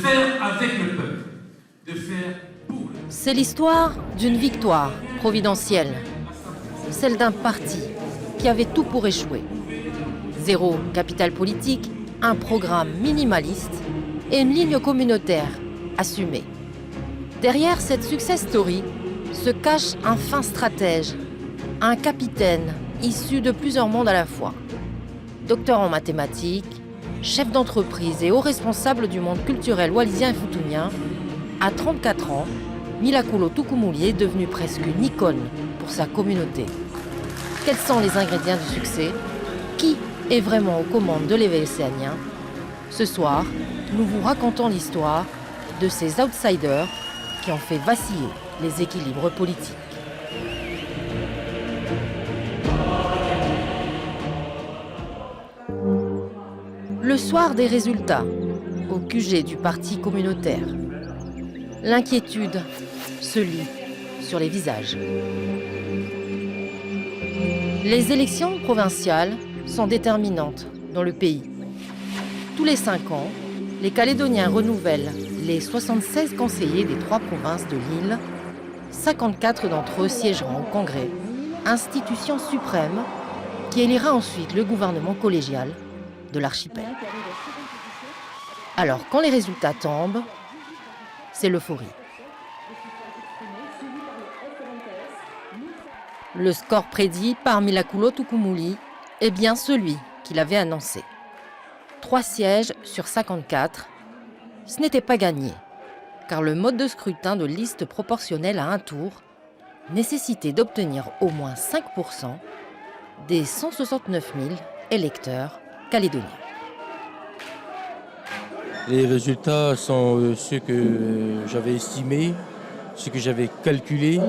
faire avec le peuple, de faire pour le peuple. C'est l'histoire d'une victoire providentielle, celle d'un parti qui avait tout pour échouer. Zéro capital politique, un programme minimaliste et une ligne communautaire assumée. Derrière cette success story se cache un fin stratège, un capitaine issu de plusieurs mondes à la fois. Docteur en mathématiques, chef d'entreprise et haut responsable du monde culturel wallisien et foutounien, à 34 ans, Milakulo Tukumuli est devenu presque une icône pour sa communauté. Quels sont les ingrédients du succès? Qui est vraiment aux commandes de l'éveil océanien? Ce soir, nous vous racontons l'histoire de ces outsiders qui ont fait vaciller les équilibres politiques. Le soir des résultats, au QG du parti communautaire, l'inquiétude se lit sur les visages. Les élections provinciales sont déterminantes dans le pays. Tous les 5 ans, les Calédoniens renouvellent les 76 conseillers des 3 provinces de l'île. 54 d'entre eux siégeront au Congrès, institution suprême qui élira ensuite le gouvernement collégial de l'archipel. Alors, quand les résultats tombent, c'est l'euphorie. Le score prédit par Milakulo Tukumuli est bien celui qu'il avait annoncé. 3 sièges sur 54, ce n'était pas gagné, car le mode de scrutin de liste proportionnelle à un tour nécessitait d'obtenir au moins 5% des 169 000 électeurs calédoniens. Les résultats sont ceux que j'avais estimés, ceux que j'avais calculés.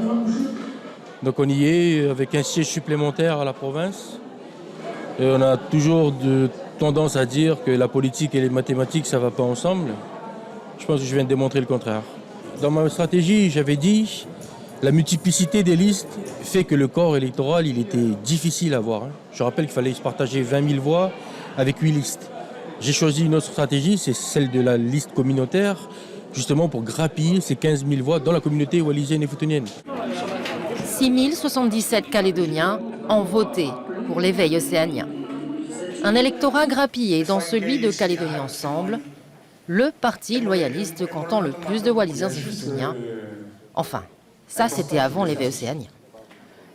Donc on y est avec un siège supplémentaire à la province. Et on a toujours tendance à dire que la politique et les mathématiques, ça ne va pas ensemble. Je pense que je viens de démontrer le contraire. Dans ma stratégie, j'avais dit la multiplicité des listes fait que le corps électoral, il était difficile à avoir. Je rappelle qu'il fallait se partager 20 000 voix avec 8 listes. J'ai choisi une autre stratégie, c'est celle de la liste communautaire, justement pour grappiller ces 15 000 voix dans la communauté wallisienne et foutounienne. 6 077 Calédoniens ont voté pour l'éveil océanien. Un électorat grappillé dans celui de Calédonie Ensemble, le parti loyaliste comptant le plus de Wallisiens et Foutouniens. Enfin, ça c'était avant l'éveil océanien.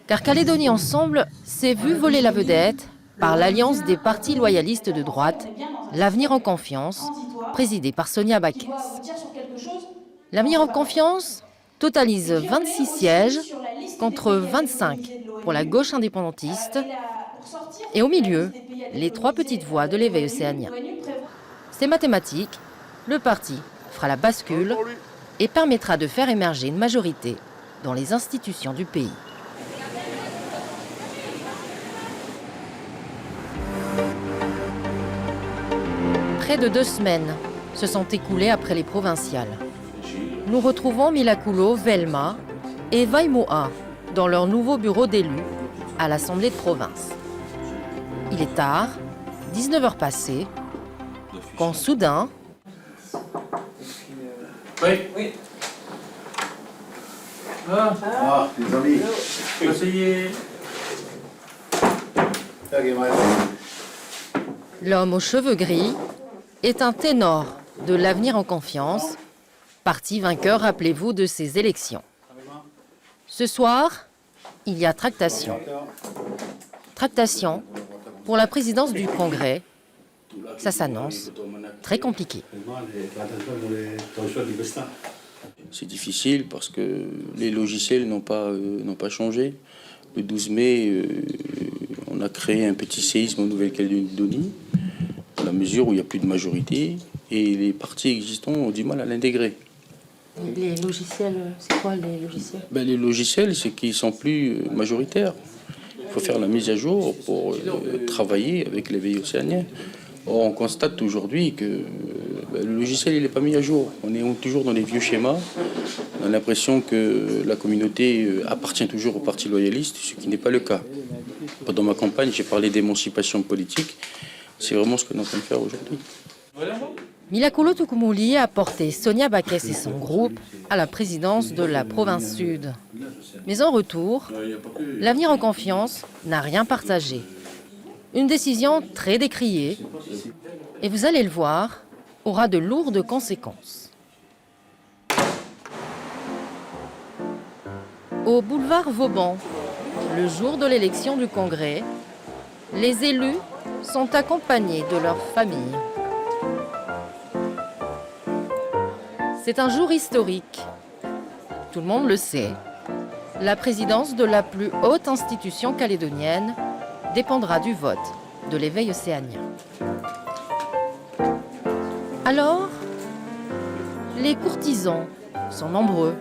Car Calédonie Ensemble s'est vu voler la vedette par l'alliance des partis loyalistes de droite, l'Avenir en Confiance, présidé par Sonia Baquès. L'Avenir en Confiance totalise 26 sièges contre 25 pour la gauche indépendantiste et au milieu, les 3 petites voix de l'éveil océanien. C'est mathématique, le parti fera la bascule et permettra de faire émerger une majorité dans les institutions du pays. Près de 2 semaines se sont écoulées après les provinciales. Nous retrouvons Milakulo, Velma et Vaimoa dans leur nouveau bureau d'élus à l'Assemblée de province. Il est tard, 19h passées, quand soudain... Oui. Les amis. Conseiller. L'homme aux cheveux gris est un ténor de l'Avenir en Confiance, parti vainqueur, rappelez-vous, de ces élections. Ce soir, il y a tractation. Tractation pour la présidence du Congrès. Ça s'annonce très compliqué. C'est difficile parce que les logiciels n'ont pas changé. Le 12 mai, on a créé un petit séisme en Nouvelle-Calédonie, dans la mesure où il n'y a plus de majorité, et les partis existants ont du mal à l'intégrer. Les logiciels, c'est quoi les logiciels? Les logiciels, c'est qu'ils ne sont plus majoritaires. Il faut faire la mise à jour pour travailler avec l'éveil océanien. Or, on constate aujourd'hui que le logiciel il n'est pas mis à jour. On est toujours dans les vieux schémas. On a l'impression que la communauté appartient toujours au parti loyaliste, ce qui n'est pas le cas. Pendant ma campagne, j'ai parlé d'émancipation politique. C'est vraiment ce que nous sommes en train de faire aujourd'hui. Milakolo Tukumuli a porté Sonia Bakes et son groupe à la présidence de la province sud. Mais en retour, l'Avenir en Confiance n'a rien partagé. Une décision très décriée, et vous allez le voir, aura de lourdes conséquences. Au boulevard Vauban, le jour de l'élection du Congrès, les élus sont accompagnés de leurs familles. C'est un jour historique. Tout le monde le sait. La présidence de la plus haute institution calédonienne dépendra du vote de l'éveil océanien. Alors, les courtisans sont nombreux.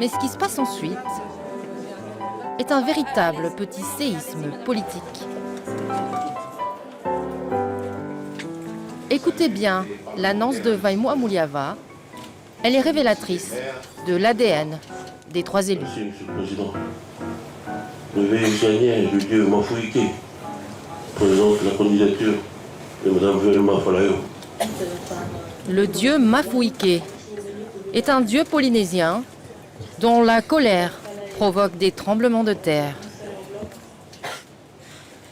Mais ce qui se passe ensuite est un véritable petit séisme politique. Écoutez bien l'annonce de Vaimou Amouliava. Elle est révélatrice de l'ADN des trois élus. Merci, Monsieur le Président. Le veille océanien, le dieu Mafouike, présente la candidature de Mme Velma Falayo. Le dieu Mafouike est un dieu polynésien dont la colère provoque des tremblements de terre.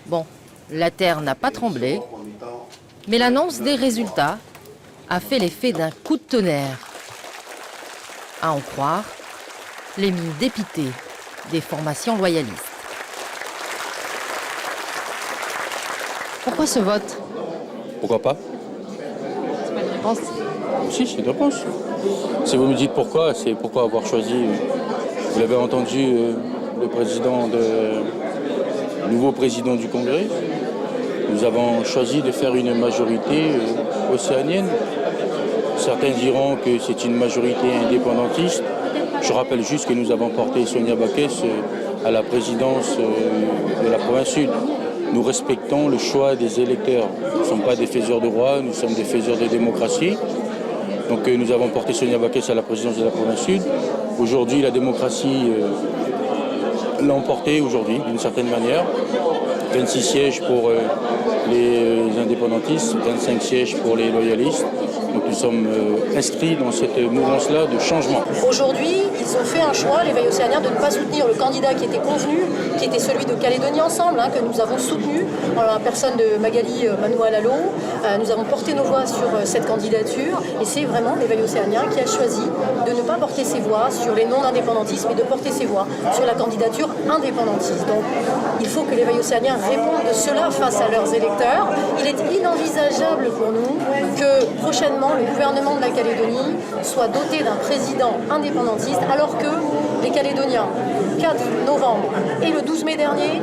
Bon, la terre n'a pas tremblé, mais l'annonce des résultats a fait l'effet d'un coup de tonnerre. À en croire, les mines dépitées des formations loyalistes. Pourquoi ce vote? Pourquoi pas? C'est pas une réponse. Si, c'est une réponse. Si vous me dites pourquoi, c'est pourquoi avoir choisi, vous l'avez entendu, le nouveau président du Congrès. Nous avons choisi de faire une majorité océanienne. Certains diront que c'est une majorité indépendantiste. Je rappelle juste que nous avons porté Sonia Bakes à la présidence de la province sud. Nous respectons le choix des électeurs. Nous ne sommes pas des faiseurs de roi, nous sommes des faiseurs de démocratie. Donc nous avons porté Sonia Bakes à la présidence de la province sud. Aujourd'hui, la démocratie l'a emporté aujourd'hui, d'une certaine manière. 26 sièges pour les indépendantistes, 25 sièges pour les loyalistes. Donc nous sommes inscrits dans cette mouvance-là de changement. Aujourd'hui, ils ont fait un choix, l'éveil océanien, de ne pas soutenir le candidat qui était convenu, qui était celui de Calédonie Ensemble, que nous avons soutenu, en la personne de Magali Manoualalo. Nous avons porté nos voix sur cette candidature et c'est vraiment l'éveil océanien qui a choisi de ne pas porter ses voix sur les non-indépendantistes, mais de porter ses voix sur la candidature indépendantiste. Donc il faut que l'éveil océanien réponde de cela face à leurs électeurs. Il est inenvisageable pour nous que prochainement le gouvernement de la Calédonie soit doté d'un président indépendantiste alors que les Calédoniens, le 4 novembre et le 12 mai dernier,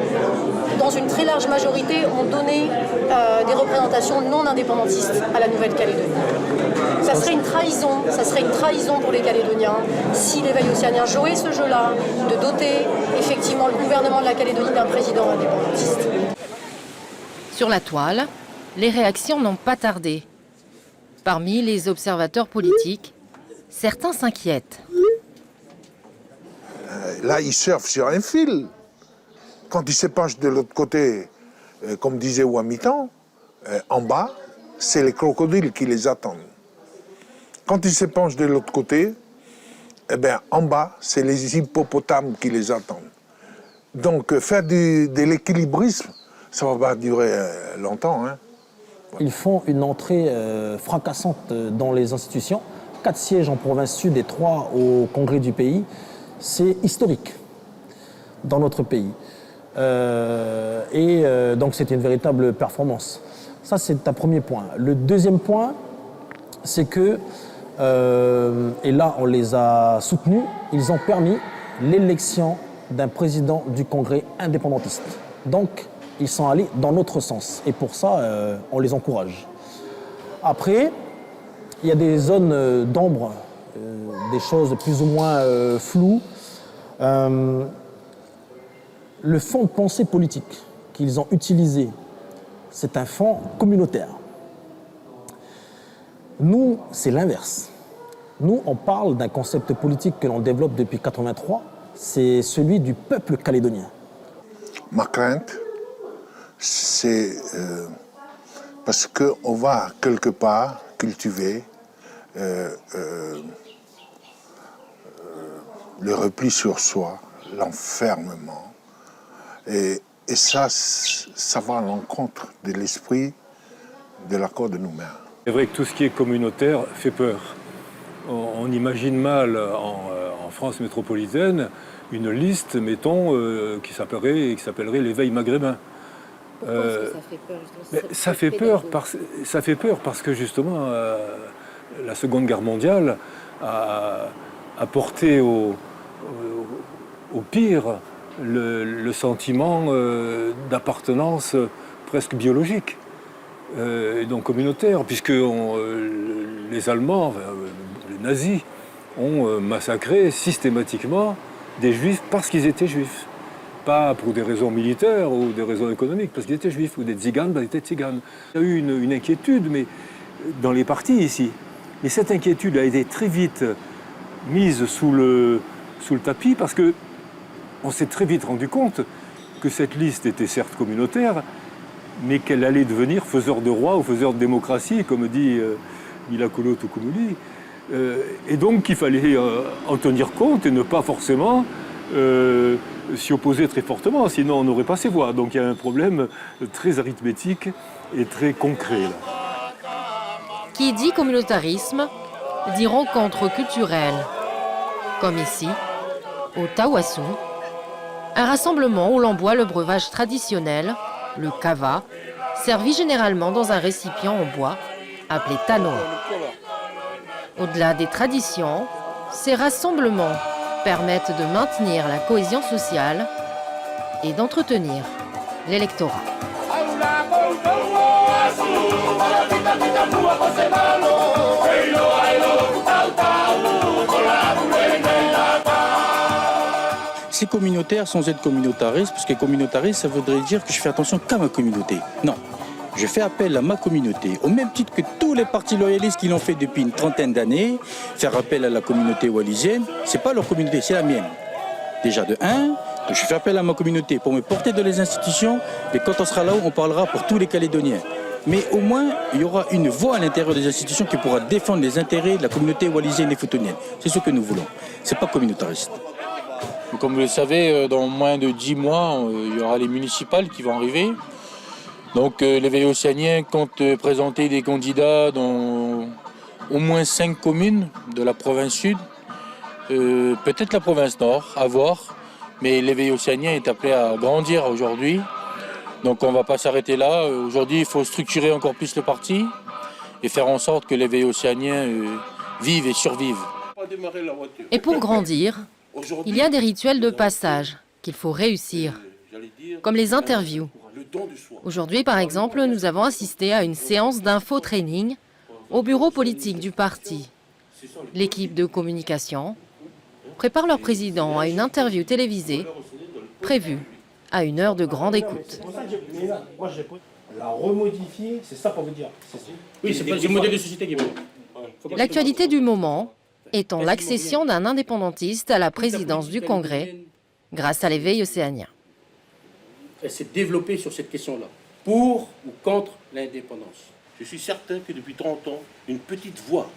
dans une très large majorité, ont donné des représentations non indépendantistes à la Nouvelle-Calédonie. Ça serait une trahison pour les Calédoniens si l'éveil océanien jouait ce jeu-là, de doter effectivement le gouvernement de la Calédonie d'un président indépendantiste. Sur la toile, les réactions n'ont pas tardé. Parmi les observateurs politiques, certains s'inquiètent. Là, ils surfent sur un fil. Quand ils se penchent de l'autre côté, comme disait Ouamitan, en bas, c'est les crocodiles qui les attendent. Quand ils se penchent de l'autre côté, en bas, c'est les hippopotames qui les attendent. Donc, faire de l'équilibrisme, ça ne va pas durer longtemps. Ils font une entrée fracassante dans les institutions. 4 sièges en province sud et 3 au congrès du pays. C'est historique dans notre pays. Donc c'est une véritable performance. Ça, c'est un premier point. Le deuxième point, c'est que, et là on les a soutenus, ils ont permis l'élection d'un président du Congrès indépendantiste. Donc, ils sont allés dans notre sens. Et pour ça, on les encourage. Après, il y a des zones d'ombre, des choses plus ou moins floues. Le fond de pensée politique qu'ils ont utilisé, c'est un fond communautaire. Nous, c'est l'inverse. Nous, on parle d'un concept politique que l'on développe depuis 1983, c'est celui du peuple calédonien. Ma crainte, c'est Parce qu'on va quelque part cultiver le repli sur soi, l'enfermement. Et ça va à l'encontre de l'esprit de l'accord de Nouméa. C'est vrai que tout ce qui est communautaire fait peur. On imagine mal en France métropolitaine une liste, mettons, qui s'appellerait l'éveil maghrébin. Pourquoi est-ce que ça fait peur justement? Ça fait peur parce que justement la Seconde Guerre mondiale a porté au pire le sentiment d'appartenance presque biologique, et donc communautaire, puisque les Allemands, les nazis, ont massacré systématiquement des Juifs parce qu'ils étaient Juifs. Pas pour des raisons militaires ou des raisons économiques, parce qu'ils étaient Juifs, ou des Tziganes, parce qu'ils étaient Tziganes. Il y a eu une inquiétude, mais dans les partis ici. Et cette inquiétude a été très vite mise sous le tapis, parce qu'on s'est très vite rendu compte que cette liste était certes communautaire, mais qu'elle allait devenir faiseur de roi ou faiseur de démocratie, comme dit Milakolo Tukumuli. Et donc qu'il fallait en tenir compte et ne pas forcément s'y opposer très fortement, sinon on n'aurait pas ses voix. Donc il y a un problème très arithmétique et très concret, là. Qui dit communautarisme dit rencontre culturelle. Comme ici, au Tawassou, un rassemblement où l'on boit le breuvage traditionnel, le kava, servi généralement dans un récipient en bois appelé tanoa. Au-delà des traditions, ces rassemblements permettent de maintenir la cohésion sociale et d'entretenir l'électorat. C'est communautaire sans être communautariste, parce que communautariste, ça voudrait dire que je fais attention qu'à ma communauté. Non, je fais appel à ma communauté, au même titre que tous les partis loyalistes qui l'ont fait depuis une trentaine d'années. Faire appel à la communauté wallisienne, c'est pas leur communauté, c'est la mienne. Déjà de 1, je fais appel à ma communauté pour me porter dans les institutions, et quand on sera là-haut, on parlera pour tous les Calédoniens. Mais au moins, il y aura une voix à l'intérieur des institutions qui pourra défendre les intérêts de la communauté wallisienne et futonienne. C'est ce que nous voulons. C'est pas communautariste. Comme vous le savez, dans moins de 10 mois, il y aura les municipales qui vont arriver. Donc l'éveil océanien compte présenter des candidats dans au moins 5 communes de la province sud, peut-être la province nord, à voir. Mais l'éveil océanien est appelé à grandir aujourd'hui. Donc on ne va pas s'arrêter là. Aujourd'hui, il faut structurer encore plus le parti et faire en sorte que l'éveil océanien vive et survive. Et pour grandir, il y a des rituels de passage qu'il faut réussir, comme les interviews. Aujourd'hui, par exemple, nous avons assisté à une séance d'info-training au bureau politique du parti. L'équipe de communication prépare leur président à une interview télévisée prévue à une heure de grande écoute. La remodifier, c'est ça pour vous dire. Oui, c'est le modèle de société qui est bon. L'actualité du moment étant l'accession d'un indépendantiste à la présidence du Congrès grâce à l'éveil océanien. Elle s'est développée sur cette question-là. Pour ou contre l'indépendance? Je suis certain que depuis 30 ans, une petite voix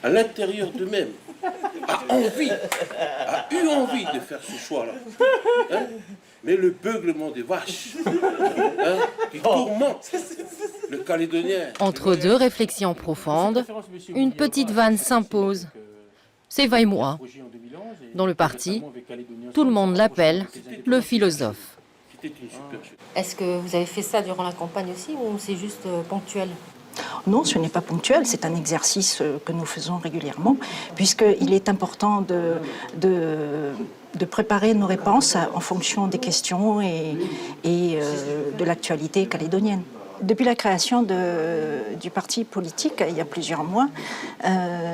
à l'intérieur d'eux-mêmes a eu envie de faire ce choix-là. Hein? Mais le beuglement des vaches qui tourmente le Calédonien. Entre deux réflexions profondes, une petite vanne s'impose. C'est Vaille-moi. Dans le parti, tout le monde l'appelle le philosophe. Est-ce que vous avez fait ça durant la campagne aussi ou c'est juste ponctuel ? Non, ce n'est pas ponctuel, c'est un exercice que nous faisons régulièrement, puisqu'il est important de préparer nos réponses en fonction des questions et de l'actualité calédonienne. Depuis la création du parti politique, il y a plusieurs mois,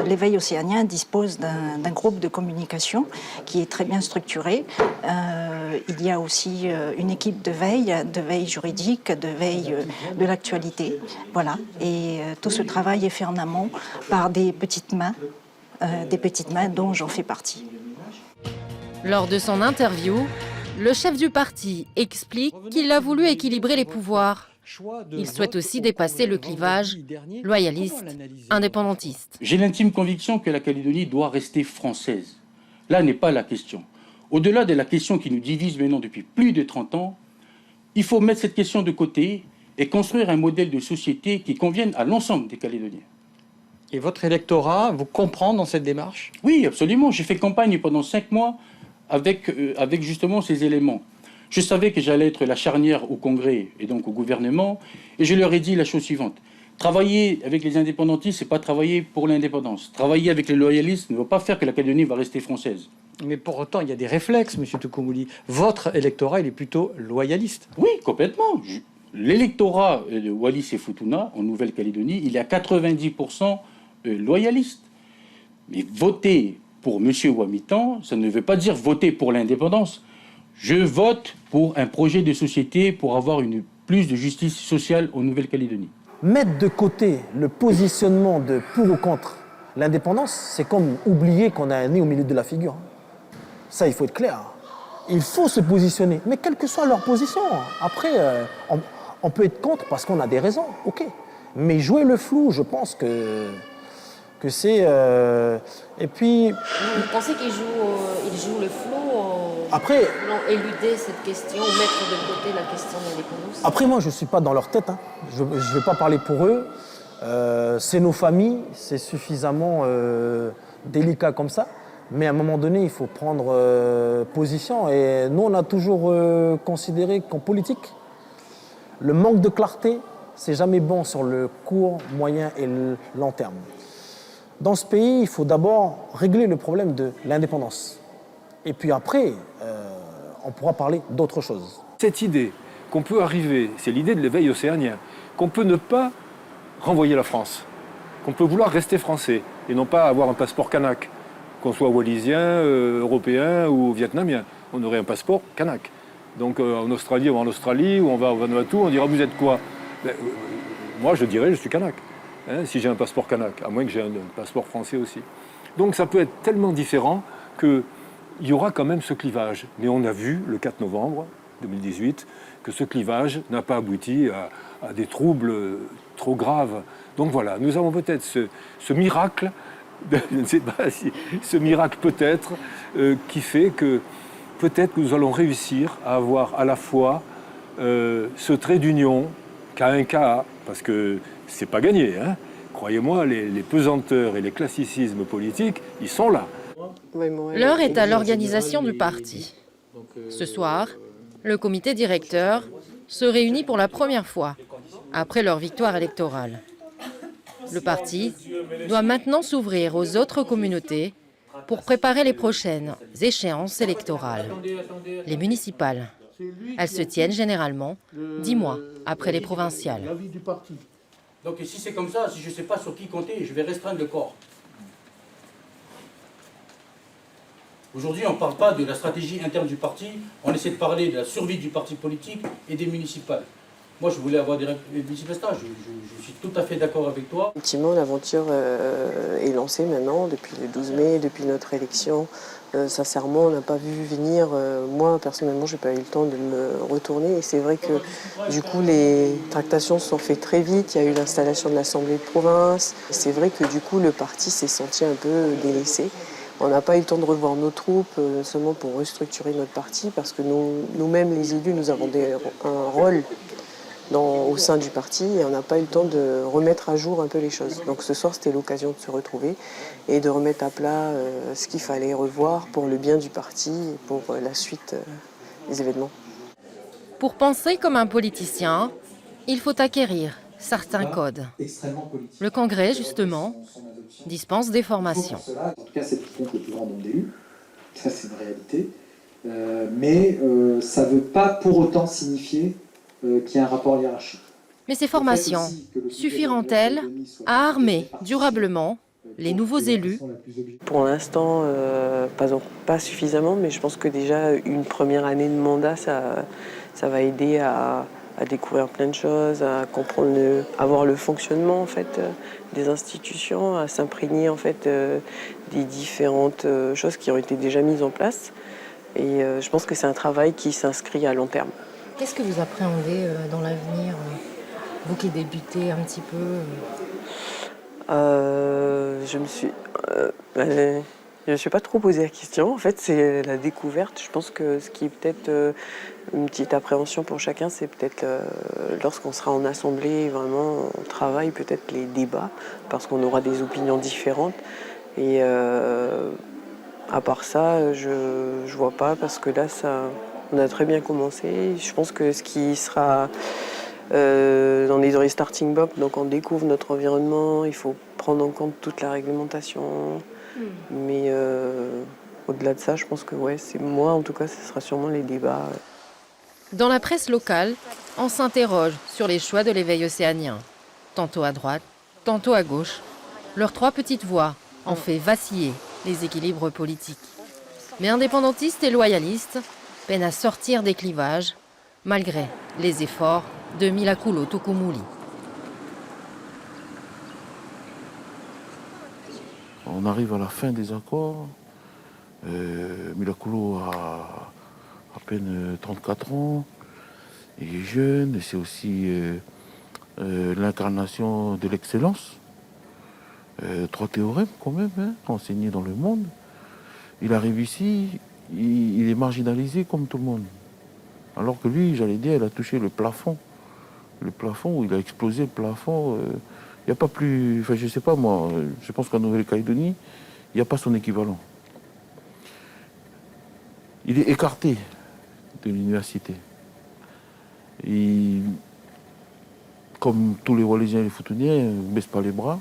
l'éveil océanien dispose d'un groupe de communication qui est très bien structuré. Il y a aussi une équipe de veille juridique, de veille de l'actualité. Voilà. Et tout ce travail est fait en amont par des petites mains dont j'en fais partie. Lors de son interview, le chef du parti explique qu'il a voulu équilibrer les pouvoirs Il souhaite aussi dépasser le clivage loyaliste-indépendantiste. J'ai l'intime conviction que la Calédonie doit rester française. Là n'est pas la question. Au-delà de la question qui nous divise maintenant depuis plus de 30 ans, il faut mettre cette question de côté et construire un modèle de société qui convienne à l'ensemble des Calédoniens. Et votre électorat vous comprend dans cette démarche? Oui, absolument. J'ai fait campagne pendant 5 mois avec justement ces éléments. Je savais que j'allais être la charnière au Congrès et donc au gouvernement, et je leur ai dit la chose suivante. Travailler avec les indépendantistes, ce n'est pas travailler pour l'indépendance. Travailler avec les loyalistes ne va pas faire que la Calédonie va rester française. Mais pour autant, il y a des réflexes, M. Toukoumbouli. Votre électorat, il est plutôt loyaliste. Oui, complètement. L'électorat de Wallis et Futuna, en Nouvelle-Calédonie, il est à 90% loyaliste. Mais voter pour M. Ouamitan, ça ne veut pas dire voter pour l'indépendance. Je vote pour un projet de société pour avoir plus de justice sociale en Nouvelle-Calédonie. Mettre de côté le positionnement de pour ou contre l'indépendance, c'est comme oublier qu'on a un nez au milieu de la figure. Ça, il faut être clair. Il faut se positionner, mais quelle que soit leur position. Après, on peut être contre parce qu'on a des raisons, ok. Mais jouer le flou, je pense que c'est... Et puis... Vous pensez qu'il joue le flou après, voulant éluder cette question, mettre de côté la question de l'indépendance? Après, moi, je ne suis pas dans leur tête. Hein. Je ne vais pas parler pour eux. C'est nos familles, c'est suffisamment délicat comme ça. Mais à un moment donné, il faut prendre position. Et nous, on a toujours considéré qu'en politique, le manque de clarté, c'est jamais bon sur le court, moyen et le long terme. Dans ce pays, il faut d'abord régler le problème de l'indépendance. Et puis après, on pourra parler d'autre chose. Cette idée qu'on peut arriver, c'est l'idée de l'éveil océanien, qu'on peut ne pas renvoyer la France, qu'on peut vouloir rester français et non pas avoir un passeport kanak, qu'on soit wallisien, européen ou vietnamien. On aurait un passeport kanak. Donc en Australie, on va au Vanuatu, on dira vous êtes quoi? Moi je dirais je suis kanak, hein, si j'ai un passeport kanak, à moins que j'ai un passeport français aussi. Donc ça peut être tellement différent qu'il y aura quand même ce clivage. Mais on a vu le 4 novembre 2018 que ce clivage n'a pas abouti à des troubles trop graves. Donc voilà, nous avons peut-être ce miracle, je ne sais pas si ce miracle peut-être, qui fait que peut-être nous allons réussir à avoir à la fois ce trait d'union K1KA, parce que c'est pas gagné, hein. Croyez-moi, les pesanteurs et les classicismes politiques, ils sont là. L'heure est à l'organisation du parti. Ce soir, le comité directeur se réunit pour la première fois après leur victoire électorale. Le parti doit maintenant s'ouvrir aux autres communautés pour préparer les prochaines échéances électorales, les municipales. Elles se tiennent généralement 10 mois après les provinciales. Donc si c'est comme ça, si je ne sais pas sur qui compter, je vais restreindre le corps. Aujourd'hui, on ne parle pas de la stratégie interne du parti, on essaie de parler de la survie du parti politique et des municipales. Moi, je voulais avoir des manifestations, je suis tout à fait d'accord avec toi. Effectivement, l'aventure est lancée maintenant, depuis le 12 mai, depuis notre élection. Sincèrement, on n'a pas vu venir. Moi, personnellement, je n'ai pas eu le temps de me retourner. Et c'est vrai que, du coup, les tractations se sont faites très vite. Il y a eu l'installation de l'Assemblée de province. C'est vrai que, du coup, le parti s'est senti un peu délaissé. On n'a pas eu le temps de revoir nos troupes, seulement pour restructurer notre parti, parce que nous-mêmes, les élus, nous avons un rôle au sein du parti et on n'a pas eu le temps de remettre à jour un peu les choses. Donc ce soir, c'était l'occasion de se retrouver et de remettre à plat ce qu'il fallait revoir pour le bien du parti et pour la suite des événements. Pour penser comme un politicien, il faut acquérir certains codes. Le Congrès, justement, dispense des formations. En tout cas, c'est le groupe le plus grand nombre d'élus. Ça, c'est une réalité. Mais ça ne veut pas pour autant signifier qu'il y a un rapport hiérarchique. Mais ces formations suffiront-elles à armer durablement les nouveaux élus? Pour l'instant, pas suffisamment, mais je pense que déjà une première année de mandat, ça va aider à découvrir plein de choses, à comprendre, à voir le fonctionnement en fait des institutions, à s'imprégner en fait des différentes choses qui ont été déjà mises en place. Et je pense que c'est un travail qui s'inscrit à long terme. Qu'est-ce que vous appréhendez dans l'avenir Vous qui débutez un petit peu. Je me suis pas trop posé la question. En fait, c'est la découverte. Je pense que ce qui est peut-être une petite appréhension pour chacun, c'est peut-être lorsqu'on sera en assemblée, vraiment, on travaille peut-être les débats, parce qu'on aura des opinions différentes. Et à part ça, je vois pas, parce que là, on a très bien commencé. Je pense que ce qui sera... on est dans les starting blocks, donc on découvre notre environnement, il faut prendre en compte toute la réglementation. Mais au-delà de ça, je pense que c'est moi, en tout cas, ce sera sûrement les débats. Dans la presse locale, on s'interroge sur les choix de l'éveil océanien. Tantôt à droite, tantôt à gauche. Leurs 3 petites voix ont fait vaciller les équilibres politiques. Mais indépendantistes et loyalistes peinent à sortir des clivages, malgré les efforts de Milakulo Tukumuli. On arrive à la fin des accords. Milakulo a à peine 34 ans. Il est jeune et c'est aussi l'incarnation de l'excellence. 3 théorèmes quand même, enseignés dans le monde. Il arrive ici, il est marginalisé comme tout le monde. Alors que lui, j'allais dire, il a touché le plafond. Le plafond, il a explosé le plafond. Il n'y a pas plus... Enfin, je ne sais pas, moi, je pense qu'en Nouvelle-Calédonie, il n'y a pas son équivalent. Il est écarté de l'université. Comme tous les Wallisiens et les Futuniens, il ne baisse pas les bras.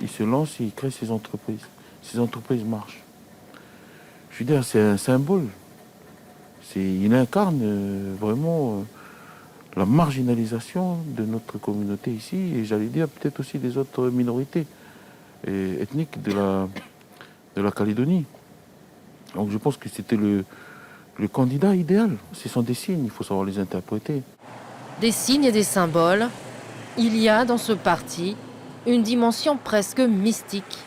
Il se lance et il crée ses entreprises. Ces entreprises marchent. Je veux dire, c'est un symbole. Il incarne vraiment la marginalisation de notre communauté ici, et j'allais dire peut-être aussi des autres minorités ethniques de la Calédonie. Donc je pense que c'était le candidat idéal. Ce sont des signes, il faut savoir les interpréter. Des signes et des symboles, il y a dans ce parti une dimension presque mystique,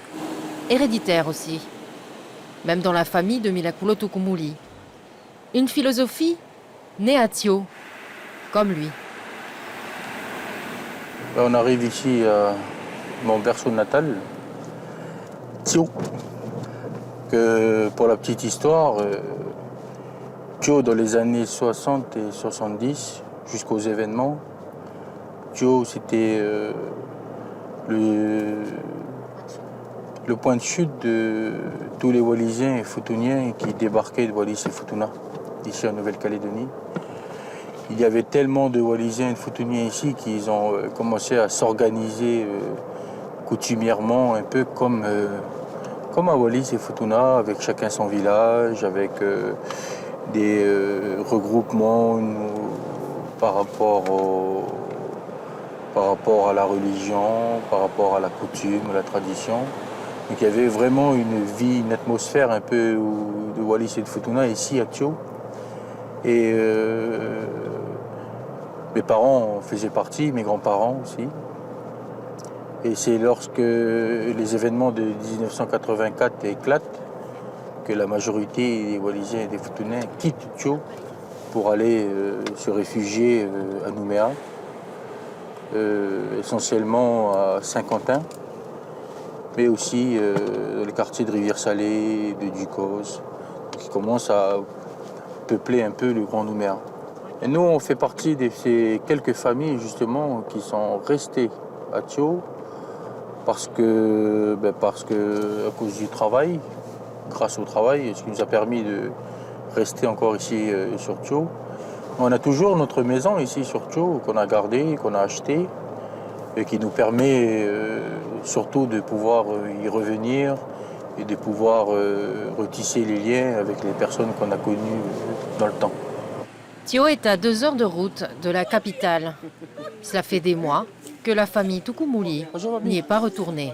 héréditaire aussi, même dans la famille de Milakulo Tukumuli. Une philosophie née à Tio, comme lui. On arrive ici à mon berceau natal, Tio. Que pour la petite histoire, Tio, dans les années 60 et 70, jusqu'aux événements, Tio, c'était le point de chute de tous les Wallisiens et Futuniens qui débarquaient de Wallis et Futuna, ici en Nouvelle-Calédonie. Il y avait tellement de Wallisiens et de Futuniens ici qu'ils ont commencé à s'organiser coutumièrement, un peu comme à Wallis et Futuna, avec chacun son village, avec des regroupements par rapport à la religion, par rapport à la coutume, à la tradition. Donc il y avait vraiment une vie, une atmosphère un peu de Wallis et de Futuna ici à Tio. Et mes parents en faisaient partie, mes grands-parents aussi. Et c'est lorsque les événements de 1984 éclatent que la majorité des Wallisiens et des Futuniens quittent Tio pour aller se réfugier à Nouméa, essentiellement à Saint-Quentin, mais aussi dans les quartiers de Rivière-Salée, de Ducos, qui commencent à peupler un peu le Grand Nouméa. Et nous, on fait partie de ces quelques familles, justement, qui sont restées à Tio parce que à cause du travail, grâce au travail, ce qui nous a permis de rester encore ici sur Tio. On a toujours notre maison ici sur Tio, qu'on a gardée, qu'on a achetée, et qui nous permet surtout de pouvoir y revenir et de pouvoir retisser les liens avec les personnes qu'on a connues dans le temps. Tio est à 2 heures de route de la capitale. Cela fait des mois que la famille Tukumuli n'y est pas retournée.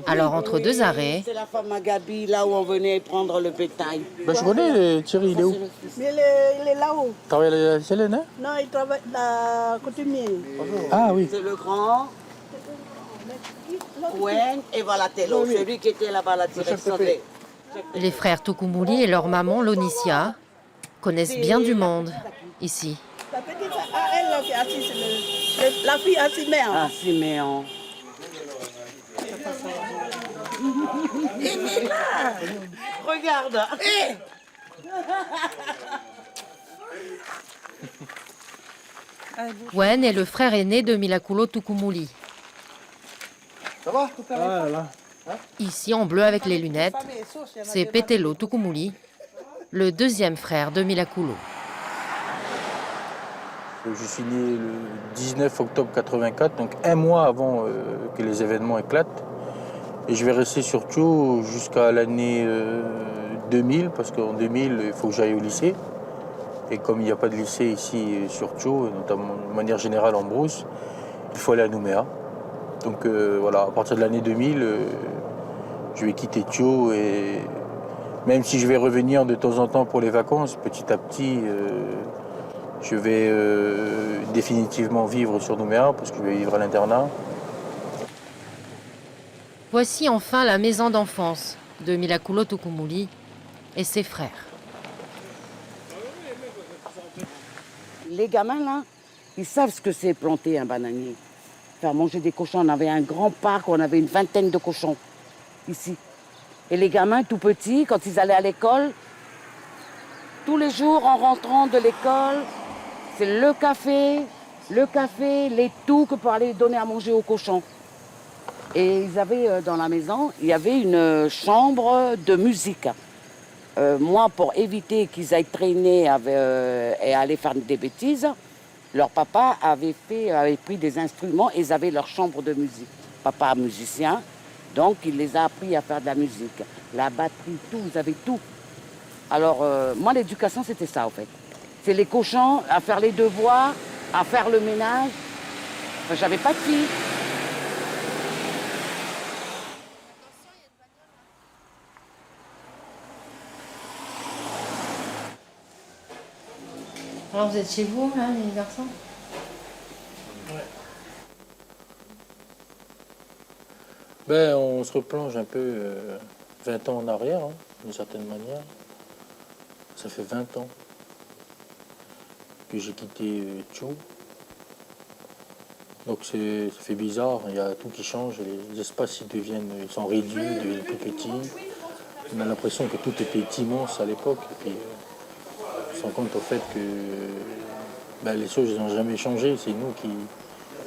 Alors, entre 2 arrêts... C'est la femme à Gabi, là où on venait prendre le bétail. Ben, je connais Thierry, il est où? Mais il est là-haut. Il travaille à la Célène, hein? Non, il travaille à la coutumière. Ah oui. C'est le grand. Owen et Valatello, celui qui était là-bas à la direction des... Les frères Tukumuli et leur maman, Lonicia, connaissent bien du monde ici. La petite, elle qui est assise, La fille à Siméon. Ah, Siméon. Il est là. Regarde. Wen est le frère aîné de Milakulo Tukumuli. Ça va? Ici en bleu avec les lunettes, c'est Petelo Tukumuli, le deuxième frère de Milakulo. Je suis né le 19 octobre 84, donc un mois avant que les événements éclatent. Et je vais rester sur Tcho jusqu'à l'année 2000, parce qu'en 2000, il faut que j'aille au lycée. Et comme il n'y a pas de lycée ici sur Tcho, notamment de manière générale en Brousse, il faut aller à Nouméa. Donc voilà, à partir de l'année 2000, je vais quitter Tcho. Et même si je vais revenir de temps en temps pour les vacances, petit à petit, je vais définitivement vivre sur Nouméa, parce que je vais vivre à l'internat. Voici enfin la maison d'enfance de Milakulo Tukumuli et ses frères. Les gamins, là, ils savent ce que c'est planter un bananier. Faire manger des cochons. On avait un grand parc, on avait une vingtaine de cochons, ici. Et les gamins, tout petits, quand ils allaient à l'école, tous les jours, en rentrant de l'école, c'est le café, les touques pour aller donner à manger aux cochons. Et ils avaient dans la maison, il y avait une chambre de musique. Moi, pour éviter qu'ils aillent traîner et aller faire des bêtises, leur papa avait pris des instruments et ils avaient leur chambre de musique. Papa musicien, donc il les a appris à faire de la musique. La batterie, tout, vous avez tout. Alors, moi, l'éducation, c'était ça, en fait. C'est les cochons, à faire les devoirs, à faire le ménage. Enfin, j'avais pas de fille. Alors vous êtes chez vous, là, les garçons? Ouais. Ben, on se replonge un peu 20 ans en arrière, hein, d'une certaine manière. Ça fait 20 ans que j'ai quitté Tcho. Donc ça fait bizarre, il y a tout qui change, les espaces ils sont réduits, ils deviennent plus petits. On a l'impression que tout était immense à l'époque. Et puis, on se rend compte au fait que les choses n'ont jamais changé. C'est nous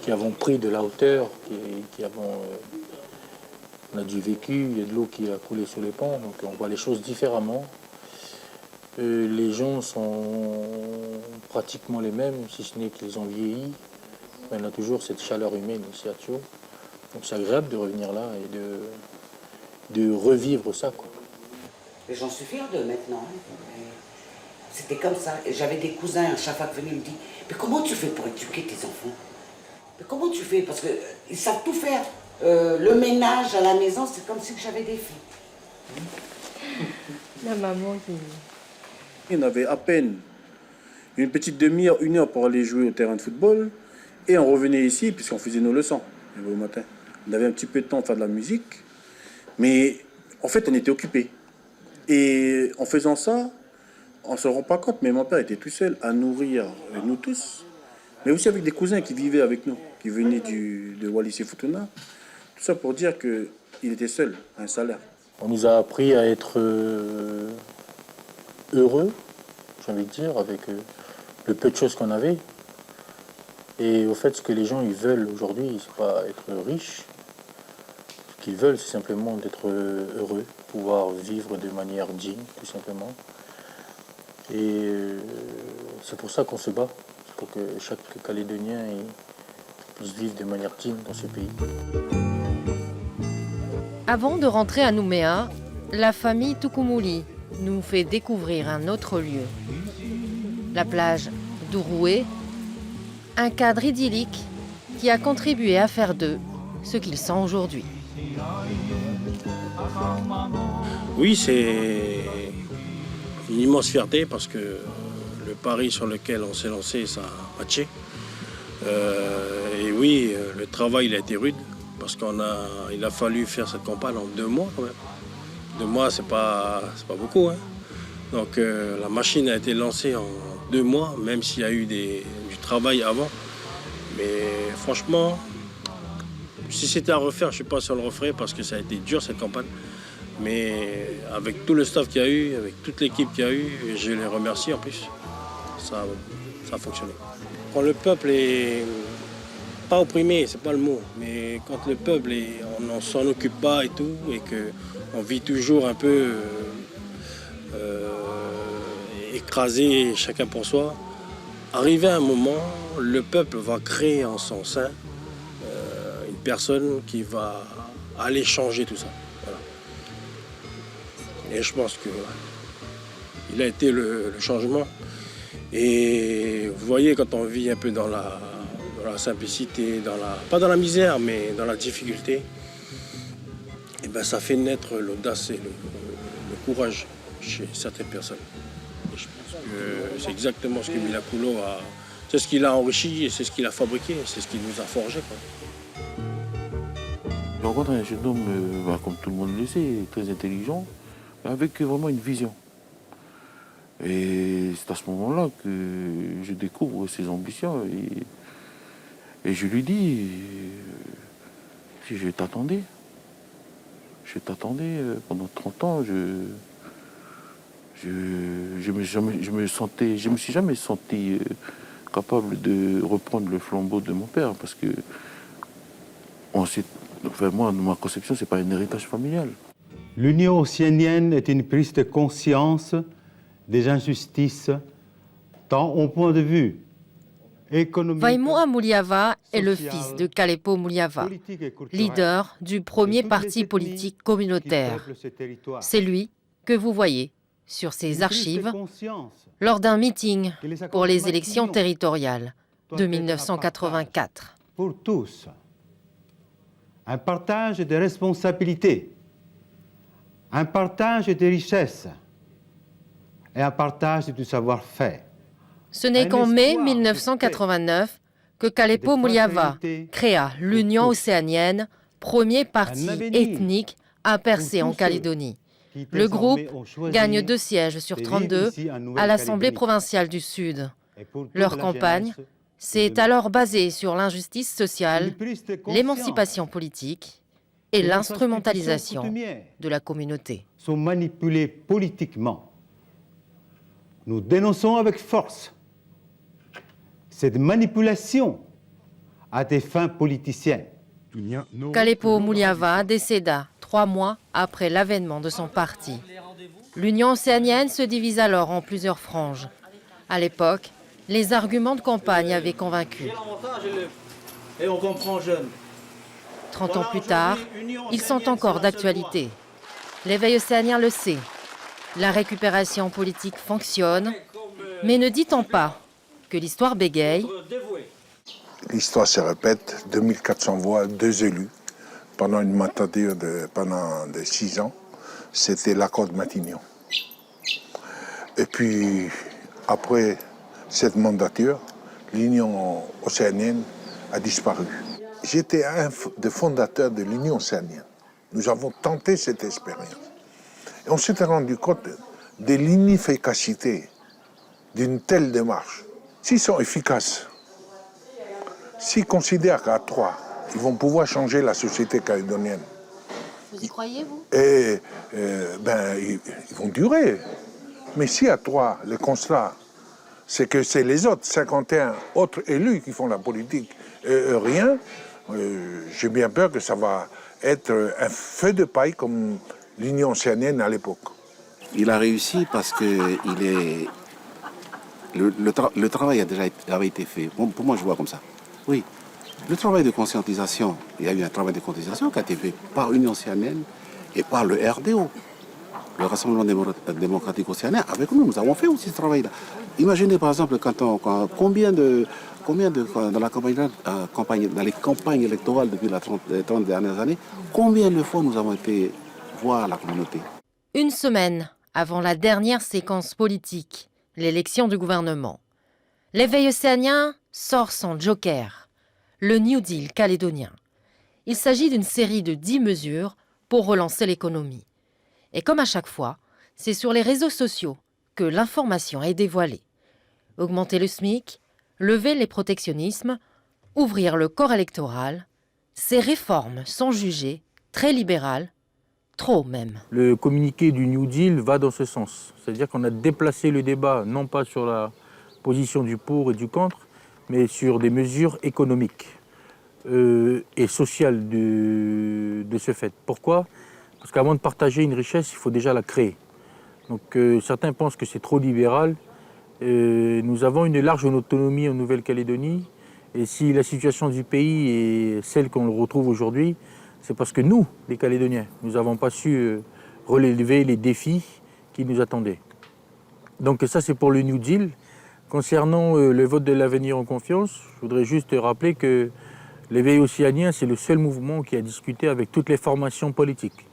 qui avons pris de la hauteur, qui avons... on a du vécu, il y a de l'eau qui a coulé sur les ponts, donc on voit les choses différemment. Les gens sont pratiquement les mêmes, si ce n'est qu'ils ont vieilli. Mais on a toujours cette chaleur humaine ici à Tcho. Donc c'est agréable de revenir là et de revivre ça, quoi. Et j'en suis fière d'eux maintenant. C'était comme ça. Et j'avais des cousins, à chaque fois qu'ils venaient me dire « Mais comment tu fais pour éduquer tes enfants? Mais comment tu fais? Parce qu'ils savent tout faire. Le ménage à la maison, c'est comme si j'avais des filles. » La maman qui... On avait à peine une petite demi-heure, 1 heure pour aller jouer au terrain de football. Et on revenait ici, puisqu'on faisait nos leçons le matin. On avait un petit peu de temps pour faire de la musique. Mais en fait, on était occupés. Et en faisant ça, on ne se rend pas compte, mais mon père était tout seul à nourrir nous tous. Mais aussi avec des cousins qui vivaient avec nous, qui venaient de Wallis et Futuna. Tout ça pour dire qu'il était seul, à un salaire. On nous a appris à être heureux, j'ai envie de dire, avec le peu de choses qu'on avait. Et au fait, ce que les gens ils veulent aujourd'hui, c'est pas être riche. Ce qu'ils veulent, c'est simplement d'être heureux, pouvoir vivre de manière digne, tout simplement. Et c'est pour ça qu'on se bat, c'est pour que chaque Calédonien puisse vivre de manière digne dans ce pays. Avant de rentrer à Nouméa, la famille Tukumuli nous fait découvrir un autre lieu. La plage d'Ouroué, un cadre idyllique qui a contribué à faire d'eux ce qu'ils sont aujourd'hui. Oui, c'est une immense fierté parce que le pari sur lequel on s'est lancé, ça a matché. Et oui, le travail il a été rude parce qu'il a fallu faire cette campagne en 2 mois quand même. 2 mois, c'est pas beaucoup, hein. Donc la machine a été lancée en 2 mois, même s'il y a eu du travail avant. Mais franchement, si c'était à refaire, je ne sais pas si on le referait parce que ça a été dur cette campagne. Mais avec tout le staff qu'il y a eu, avec toute l'équipe qu'il y a eu, et je les remercie en plus, ça a fonctionné. Quand le peuple est pas opprimé, c'est pas le mot, mais quand le peuple on s'en occupe pas et tout, et qu'on vit toujours un peu écrasé chacun pour soi, arrivé à un moment, le peuple va créer en son sein une personne qui va aller changer tout ça. Voilà. Et je pense que il a été le changement. Et vous voyez, quand on vit un peu dans la simplicité, pas dans la misère, mais dans la difficulté, et ben ça fait naître l'audace et le courage chez certaines personnes. Et je pense que c'est exactement ce que Mila-Koulo a... C'est ce qu'il a enrichi et c'est ce qu'il a fabriqué, c'est ce qu'il nous a forgé, quoi. Je rencontre un jeune homme, comme tout le monde le sait, très intelligent, avec vraiment une vision. Et c'est à ce moment-là que je découvre ses ambitions et je lui dis, si je t'attendais pendant 30 ans, je me suis jamais senti capable de reprendre le flambeau de mon père parce que moi, dans ma conception, c'est pas un héritage familial. L'Union océanienne est une prise de conscience des injustices, tant au point de vue économique. Vaimoa Mouliava est le fils de Kalepo Mouliava, leader du premier parti politique communautaire. C'est lui que vous voyez sur ses archives lors d'un meeting pour les élections territoriales de 1984. Pour tous, un partage des responsabilités, un partage des richesses et un partage du savoir-faire. Ce n'est qu'en mai 1989 que Kalepo Mouliava créa l'Union océanienne, premier parti ethnique à percer en Calédonie. Le groupe gagne 2 sièges sur 32 à l'Assemblée provinciale du Sud. Leur campagne s'est alors basée sur l'injustice sociale, l'émancipation politique et l'instrumentalisation de la communauté. Sont manipulés politiquement. Nous dénonçons avec force cette manipulation à des fins politiciennes. Kalepo Mouliava décéda 3 mois après l'avènement de son parti. L'Union océanienne se divise alors en plusieurs franges. À l'époque, les arguments de campagne avaient convaincu. Et on comprend jeune. 30 ans plus tard, ils sont encore d'actualité. L'éveil océanien le sait. La récupération politique fonctionne, mais ne dit-on pas que l'histoire bégaye? L'histoire se répète, 2400 voix, 2 élus, pendant une mandature de 6 ans. C'était l'accord de Matignon. Et puis, après cette mandature, l'Union océanienne a disparu. J'étais un des fondateurs de l'Union océanienne. Nous avons tenté cette expérience. Et on s'était rendu compte de l'inefficacité d'une telle démarche. S'ils sont efficaces, s'ils considèrent qu'à 3, ils vont pouvoir changer la société calédonienne. Vous y croyez, vous? Et ils vont durer. Mais si à 3, le constat, c'est que c'est les autres 51 autres élus qui font la politique et rien, j'ai bien peur que ça va être un feu de paille comme l'Union océanienne à l'époque. Il a réussi parce que le travail avait été fait. Bon, pour moi, je vois comme ça. Oui, le travail de conscientisation, il y a eu un travail de conscientisation qui a été fait par l'Union océanienne et par le RDO, le Rassemblement démocratique océanien. Avec nous, nous avons fait aussi ce travail-là. Imaginez par exemple combien dans les campagnes électorales depuis les 30 dernières années, combien de fois nous avons été voir la communauté. Une semaine avant la dernière séquence politique, l'élection du gouvernement, l'éveil océanien sort son joker, le New Deal calédonien. Il s'agit d'une série de 10 mesures pour relancer l'économie. Et comme à chaque fois, c'est sur les réseaux sociaux que l'information est dévoilée. Augmenter le SMIC, lever les protectionnismes, ouvrir le corps électoral, ces réformes sont jugées très libérales, trop même. Le communiqué du New Deal va dans ce sens. C'est-à-dire qu'on a déplacé le débat, non pas sur la position du pour et du contre, mais sur des mesures économiques et sociales de ce fait. Pourquoi ? Parce qu'avant de partager une richesse, il faut déjà la créer. Donc certains pensent que c'est trop libéral. Nous avons une large autonomie en Nouvelle-Calédonie. Et si la situation du pays est celle qu'on retrouve aujourd'hui, c'est parce que nous, les Calédoniens, nous n'avons pas su relever les défis qui nous attendaient. Donc ça, c'est pour le New Deal. Concernant le vote de l'avenir en confiance, je voudrais juste rappeler que l'éveil océanien, c'est le seul mouvement qui a discuté avec toutes les formations politiques.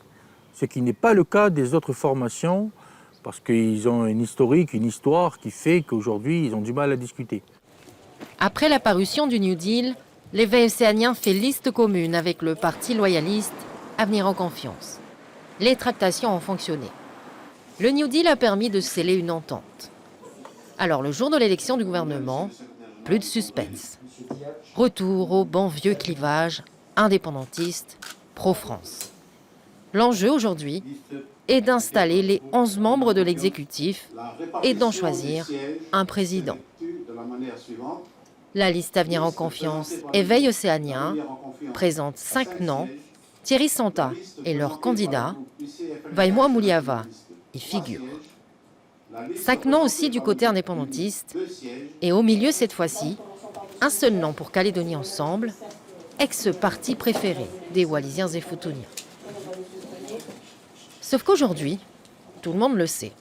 Ce qui n'est pas le cas des autres formations, parce qu'ils ont une historique, une histoire qui fait qu'aujourd'hui, ils ont du mal à discuter. Après la parution du New Deal, l'éveil océanien fait liste commune avec le parti loyaliste Avenir en confiance. Les tractations ont fonctionné. Le New Deal a permis de sceller une entente. Alors le jour de l'élection du gouvernement, plus de suspense. Retour au bon vieux clivage indépendantiste pro-France. L'enjeu aujourd'hui est d'installer les 11 membres de l'exécutif et d'en choisir un président. La liste Avenir en confiance Éveil océanien présente 5 noms. Thierry Santa est leur candidat. Vaimoa Muliava y figure. 5 noms aussi du côté indépendantiste. Et au milieu cette fois-ci, un seul nom pour Calédonie Ensemble, ex-parti préféré des Wallisiens et Futuniens. Sauf qu'aujourd'hui, tout le monde le sait,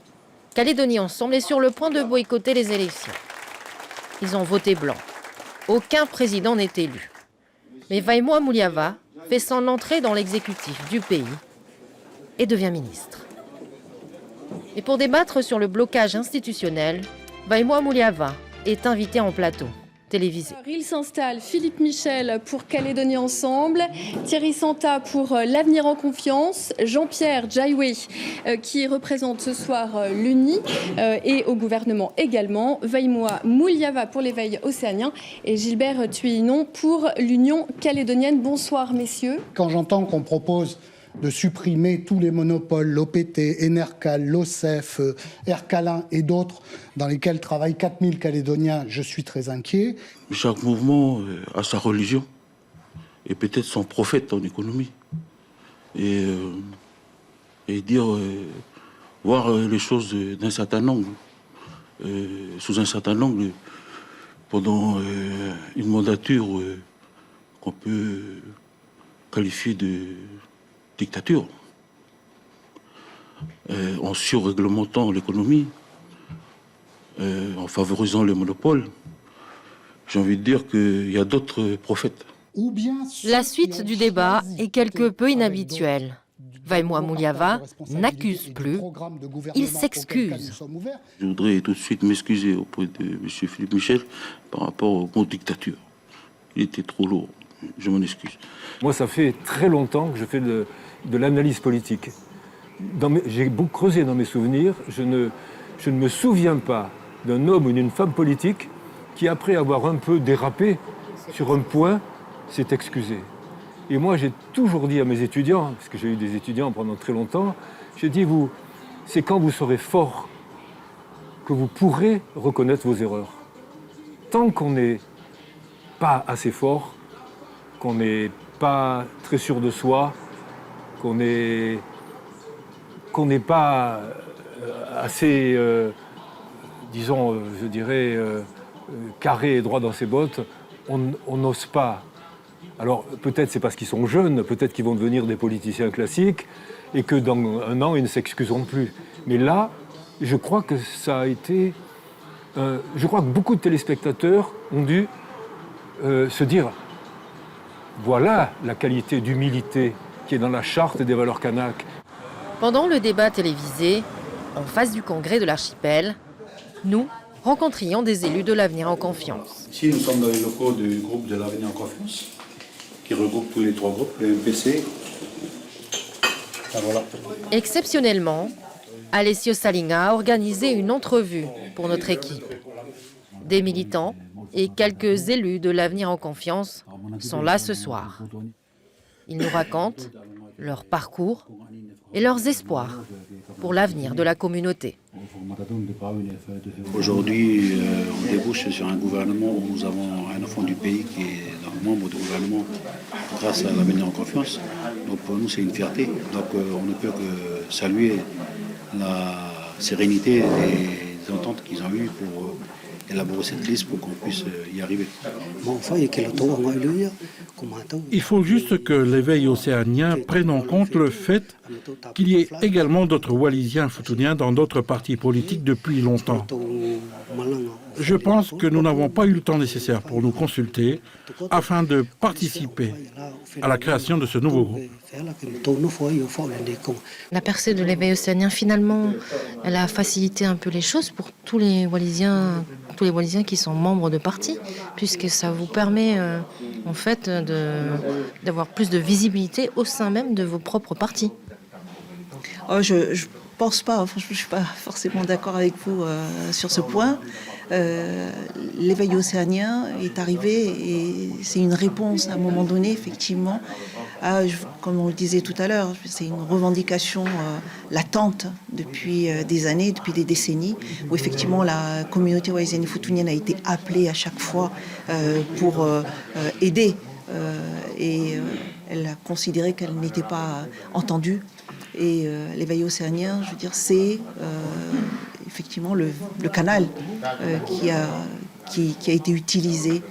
Calédonie Ensemble est sur le point de boycotter les élections. Ils ont voté blanc. Aucun président n'est élu. Mais Vaimoa Muliava fait son entrée dans l'exécutif du pays et devient ministre. Et pour débattre sur le blocage institutionnel, Vaimoa Muliava est invité en plateau télévisé. Il s'installe Philippe Michel pour Calédonie Ensemble, Thierry Santa pour l'Avenir en confiance, Jean-Pierre Jaiwe qui représente ce soir l'UNI et au gouvernement également, Vaimoa Muliava pour l'éveil océanien et Gilbert Thuillinon pour l'Union calédonienne. Bonsoir messieurs. Quand j'entends qu'on propose de supprimer tous les monopoles, l'OPT, Enercal, l'OCEF, Ercalin et d'autres, dans lesquels travaillent 4000 Calédoniens, je suis très inquiet. Chaque mouvement a sa religion et peut-être son prophète en économie. Et dire, voir les choses d'un certain angle, sous un certain angle, pendant une mandature qu'on peut qualifier de dictature, en surréglementant l'économie, en favorisant les monopoles. J'ai envie de dire qu'il y a d'autres prophètes. La suite du débat est quelque peu inhabituelle. Vaimoa Muliava n'accuse plus, il s'excuse. Je voudrais tout de suite m'excuser auprès de M. Philippe Michel par rapport au mot dictature. Il était trop lourd, je m'en excuse. Moi, ça fait très longtemps que je fais de l'analyse politique. J'ai beaucoup creusé dans mes souvenirs. Je ne me souviens pas d'un homme ou d'une femme politique qui, après avoir un peu dérapé sur un point, s'est excusé. Et moi, j'ai toujours dit à mes étudiants, parce que j'ai eu des étudiants pendant très longtemps, j'ai dit, c'est quand vous serez fort que vous pourrez reconnaître vos erreurs. Tant qu'on n'est pas assez fort, qu'on n'est pas très sûr de soi, qu'on n'est pas assez, disons, je dirais, carré et droit dans ses bottes, on n'ose pas. Alors peut-être c'est parce qu'ils sont jeunes, peut-être qu'ils vont devenir des politiciens classiques et que dans un an, ils ne s'excuseront plus. Mais là, je crois que ça a été... je crois que beaucoup de téléspectateurs ont dû se dire voilà la qualité d'humilité qui est dans la charte des valeurs kanak. Pendant le débat télévisé, en face du congrès de l'archipel, nous rencontrions des élus de l'Avenir en confiance. Ici, nous sommes dans les locaux du groupe de l'Avenir en confiance, qui regroupe tous les 3 groupes, le MPC. Voilà. Exceptionnellement, Alessio Salinga a organisé une entrevue pour notre équipe. Des militants et quelques élus de l'Avenir en confiance sont là ce soir. Ils nous racontent leur parcours et leurs espoirs pour l'avenir de la communauté. Aujourd'hui, on débouche sur un gouvernement où nous avons un enfant du pays qui est membre du gouvernement grâce à l'Avenir en confiance. Donc pour nous, c'est une fierté. Donc on ne peut que saluer la sérénité des ententes qu'ils ont eues pour élaborer cette liste pour qu'on puisse y arriver. Il faut juste que l'éveil océanien prenne en compte le fait qu'il y ait également d'autres Wallisiens futuniens dans d'autres partis politiques depuis longtemps. Je pense que nous n'avons pas eu le temps nécessaire pour nous consulter afin de participer à la création de ce nouveau groupe. La percée de l'éveil océanien, finalement, elle a facilité un peu les choses pour tous les Wallisiens qui sont membres de partis, puisque ça vous permet en fait d'avoir plus de visibilité au sein même de vos propres partis. Je pense pas, je ne suis pas forcément d'accord avec vous sur ce point. L'éveil océanien est arrivé et c'est une réponse à un moment donné, effectivement, comme on le disait tout à l'heure, c'est une revendication latente depuis des années, depuis des décennies, où effectivement la communauté wallisienne et futunienne a été appelée à chaque fois pour aider et elle a considéré qu'elle n'était pas entendue. Et l'éveil océanien, je veux dire, c'est effectivement le canal qui a été utilisé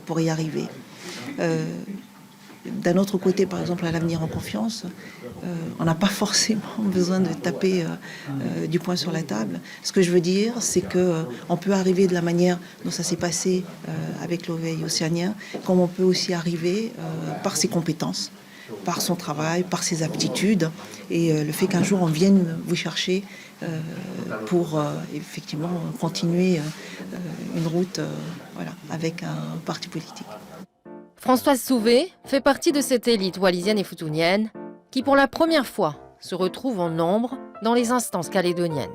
pour y arriver. D'un autre côté, par exemple, à l'Avenir en confiance, on n'a pas forcément besoin de taper du poing sur la table. Ce que je veux dire, c'est qu'on peut arriver de la manière dont ça s'est passé avec l'éveil océanien, comme on peut aussi arriver par ses compétences, par son travail, par ses aptitudes, et le fait qu'un jour on vienne vous chercher pour effectivement continuer une route avec un parti politique. Françoise Souvé fait partie de cette élite wallisienne et futunienne qui pour la première fois se retrouve en nombre dans les instances calédoniennes.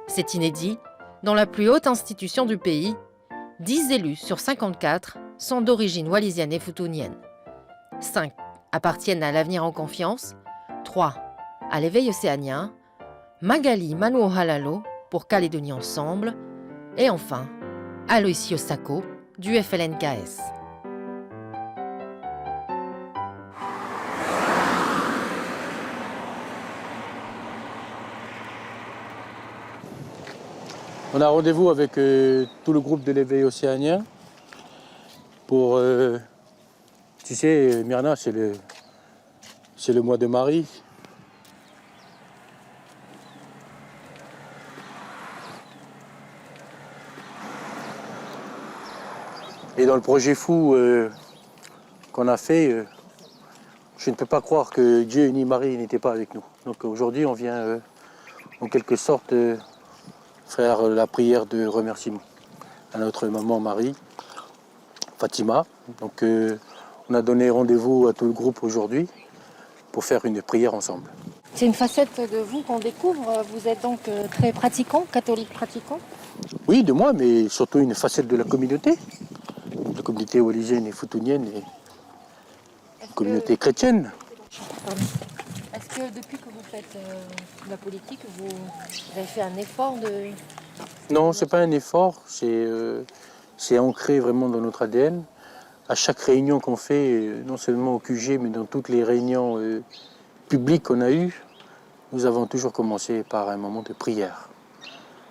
C'est inédit, dans la plus haute institution du pays, 10 élus sur 54 sont d'origine wallisienne et futunienne. 5 appartiennent à l'Avenir en confiance, 3 à l'éveil océanien, Magali Manuohalalo pour Calédonie Ensemble et enfin Aloisio Sacco du FLNKS. On a rendez-vous avec tout le groupe de l'éveil océanien pour, tu sais, Myrna, c'est le mois de Marie. Et dans le projet fou qu'on a fait, je ne peux pas croire que Dieu ni Marie n'étaient pas avec nous. Donc aujourd'hui, on vient en quelque sorte faire la prière de remerciement à notre maman Marie, Fatima. Donc on a donné rendez-vous à tout le groupe aujourd'hui pour faire une prière ensemble. C'est une facette de vous qu'on découvre. Vous êtes donc très pratiquant, catholique pratiquant? Oui, de moi, mais surtout une facette de la communauté wallisienne et futunienne et une communauté chrétienne. Est-ce que depuis que vous faites la politique, vous avez fait un effort de... Non, c'est pas un effort, c'est ancré vraiment dans notre ADN. À chaque réunion qu'on fait, non seulement au QG, mais dans toutes les réunions publiques qu'on a eues, nous avons toujours commencé par un moment de prière.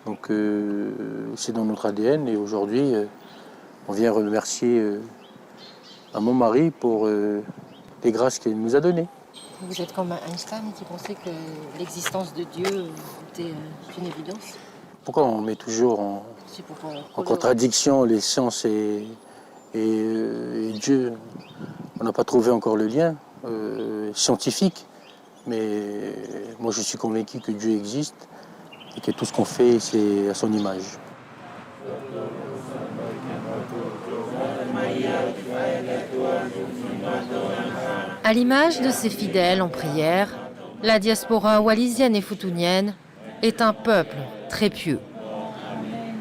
Donc c'est dans notre ADN et aujourd'hui, on vient remercier maman Marie pour les grâces qu'elle nous a données. Vous êtes comme Einstein qui pensait que l'existence de Dieu était une évidence. Pourquoi on met toujours en contradiction les sciences et Dieu? On n'a pas trouvé encore le lien scientifique, mais moi je suis convaincu que Dieu existe et que tout ce qu'on fait, c'est à son image. À l'image de ses fidèles en prière, la diaspora wallisienne et futunienne est un peuple très pieux. Amen.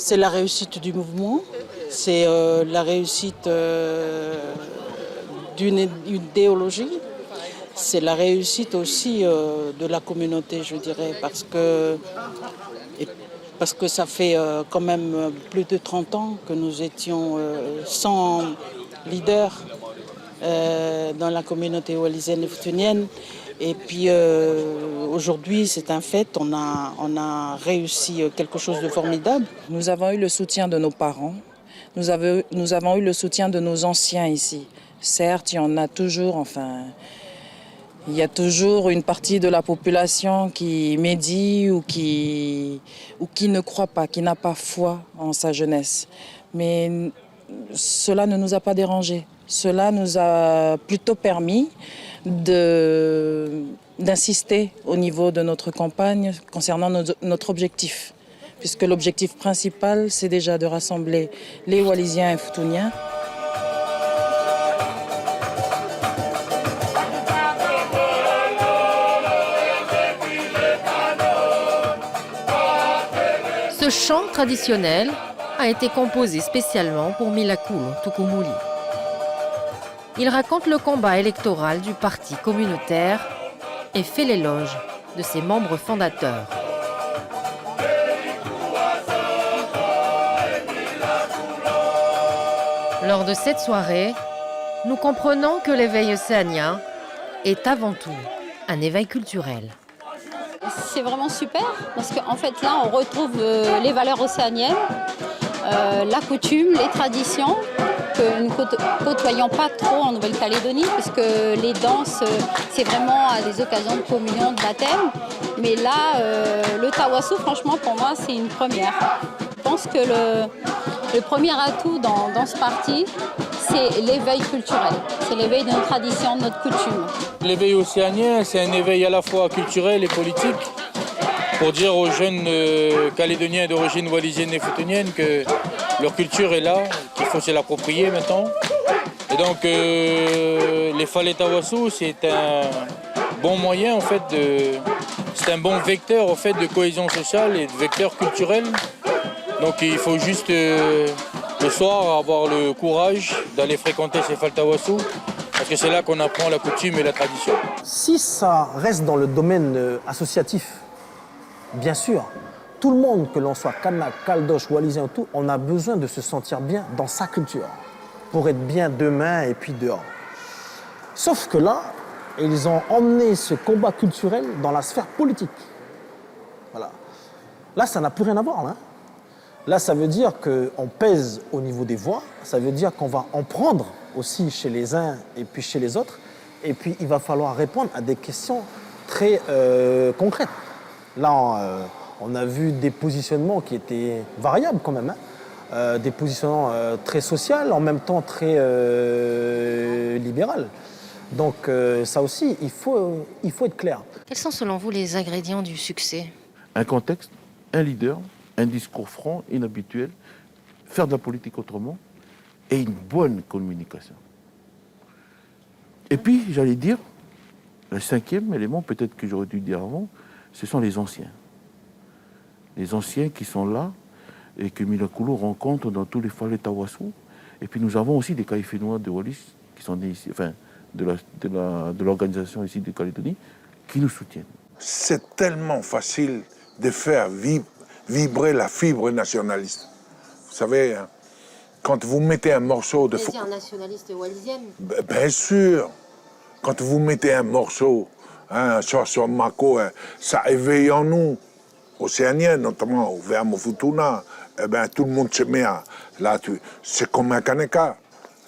C'est la réussite du mouvement, c'est la réussite d'une idéologie, c'est la réussite aussi de la communauté, je dirais, parce que ça fait quand même plus de 30 ans que nous étions sans leader dans la communauté wallisienne et futunienne. Et puis aujourd'hui, c'est un fait, on a réussi quelque chose de formidable. Nous avons eu le soutien de nos parents, nous avons eu le soutien de nos anciens ici. Certes, il y en a toujours, il y a toujours une partie de la population qui médit ou qui ne croit pas, qui n'a pas foi en sa jeunesse. Mais cela ne nous a pas dérangés. Cela nous a plutôt permis d'insister au niveau de notre campagne concernant notre objectif. Puisque l'objectif principal, c'est déjà de rassembler les Wallisiens et Futuniens. Ce chant traditionnel a été composé spécialement pour Milakulu Tukumuli. Il raconte le combat électoral du parti communautaire et fait l'éloge de ses membres fondateurs. Lors de cette soirée, nous comprenons que l'éveil océanien est avant tout un éveil culturel. C'est vraiment super parce qu'en fait là on retrouve les valeurs océaniennes, la coutume, les traditions que nous ne côtoyons pas trop en Nouvelle-Calédonie puisque les danses c'est vraiment à des occasions de communion, de baptême. Mais là, le tawasu franchement pour moi c'est une première. Je pense que le premier atout dans ce parti c'est l'éveil culturel, c'est l'éveil de nos traditions, de notre coutume. L'éveil océanien, c'est un éveil à la fois culturel et politique pour dire aux jeunes Calédoniens d'origine wallisienne et futunienne que leur culture est là, qu'il faut se l'approprier maintenant. Et donc les Fale Tawasu, c'est un bon moyen en fait c'est un bon vecteur en fait de cohésion sociale et de vecteur culturel. Donc il faut juste le soir avoir le courage d'aller fréquenter ces Fale Tawasu parce que c'est là qu'on apprend la coutume et la tradition. Si ça reste dans le domaine associatif, bien sûr, tout le monde, que l'on soit Kanak, Caldoche, Wallisien, tout, on a besoin de se sentir bien dans sa culture pour être bien demain et puis dehors. Sauf que là, ils ont emmené ce combat culturel dans la sphère politique. Voilà. Là, ça n'a plus rien à voir. Là, ça veut dire qu'on pèse au niveau des voix, ça veut dire qu'on va en prendre aussi chez les uns et puis chez les autres, et puis il va falloir répondre à des questions très concrètes. Là, on a vu des positionnements qui étaient variables quand même, des positionnements très sociaux, en même temps très libéral. Donc ça aussi, il faut être clair. Quels sont selon vous les ingrédients du succès? Un contexte, un leader, un discours franc, inhabituel, faire de la politique autrement et une bonne communication. Et puis, j'allais dire, le cinquième élément, peut-être que j'aurais dû dire avant, ce sont les anciens. Les anciens qui sont là et que Milakulu rencontre dans tous les Fale Tawasu. Et puis nous avons aussi des Caïfénois de Wallis qui sont nés ici, enfin de l'organisation ici de Calédonie, qui nous soutiennent. C'est tellement facile de faire vibrer la fibre nationaliste. Vous savez, hein, quand vous mettez un morceau de... Plaisir nationaliste wallisienne. Bien sûr. Quand vous mettez un morceau, hein, sur Mako, hein, ça éveille en nous, océaniens, notamment au Vermo Futuna, eh ben, tout le monde se met à... Là, c'est comme un Kaneka.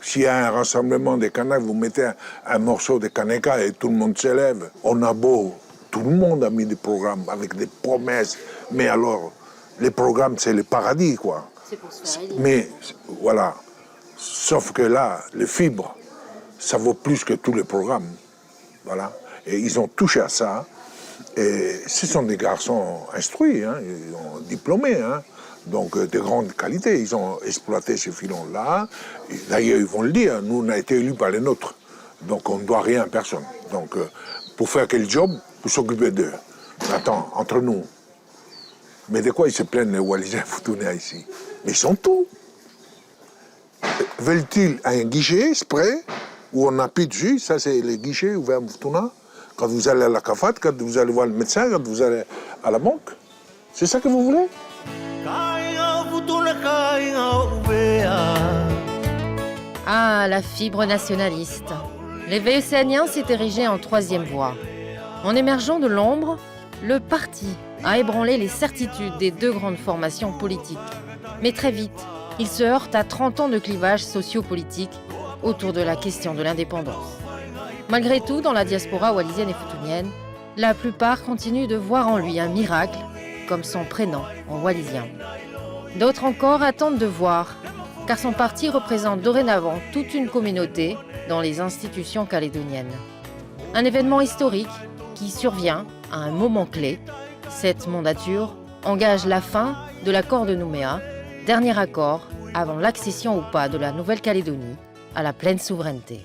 S'il y a un rassemblement des Kanaks, vous mettez un morceau de Kaneka et tout le monde s'élève. On a beau... Tout le monde a mis des programmes avec des promesses. Mais alors, les programmes, c'est le paradis, quoi. C'est pour se faire élire. Mais, voilà. Sauf que là, les fibres, ça vaut plus que tous les programmes. Voilà. Et ils ont touché à ça. Et ce sont des garçons instruits, hein, ils ont diplômés, hein, donc de grande qualité. Ils ont exploité ce filon-là. D'ailleurs, ils vont le dire, nous, on a été élus par les nôtres. Donc, on ne doit rien à personne. Donc, pour faire quel job? Pour s'occuper d'eux. Attends, entre nous. Mais de quoi ils se plaignent, les Wallisiens Futuniens ici? Mais ils sont tout. Veulent-ils un guichet exprès où on appuie dessus? Ça, c'est les guichets ouverts à Moutouna. Quand vous allez à la CAFAT, quand vous allez voir le médecin, quand vous allez à la banque. C'est ça que vous voulez? Ah, la fibre nationaliste. L'éveil océanien s'est érigé en troisième voie. En émergeant de l'ombre, le parti a ébranlé les certitudes des deux grandes formations politiques. Mais très vite, il se heurte à 30 ans de clivage socio-politique autour de la question de l'indépendance. Malgré tout, dans la diaspora wallisienne et futunienne, la plupart continuent de voir en lui un miracle, comme son prénom en wallisien. D'autres encore attendent de voir, car son parti représente dorénavant toute une communauté dans les institutions calédoniennes. Un événement historique qui survient à un moment clé. Cette mandature engage la fin de l'accord de Nouméa, dernier accord avant l'accession ou pas de la Nouvelle-Calédonie à la pleine souveraineté.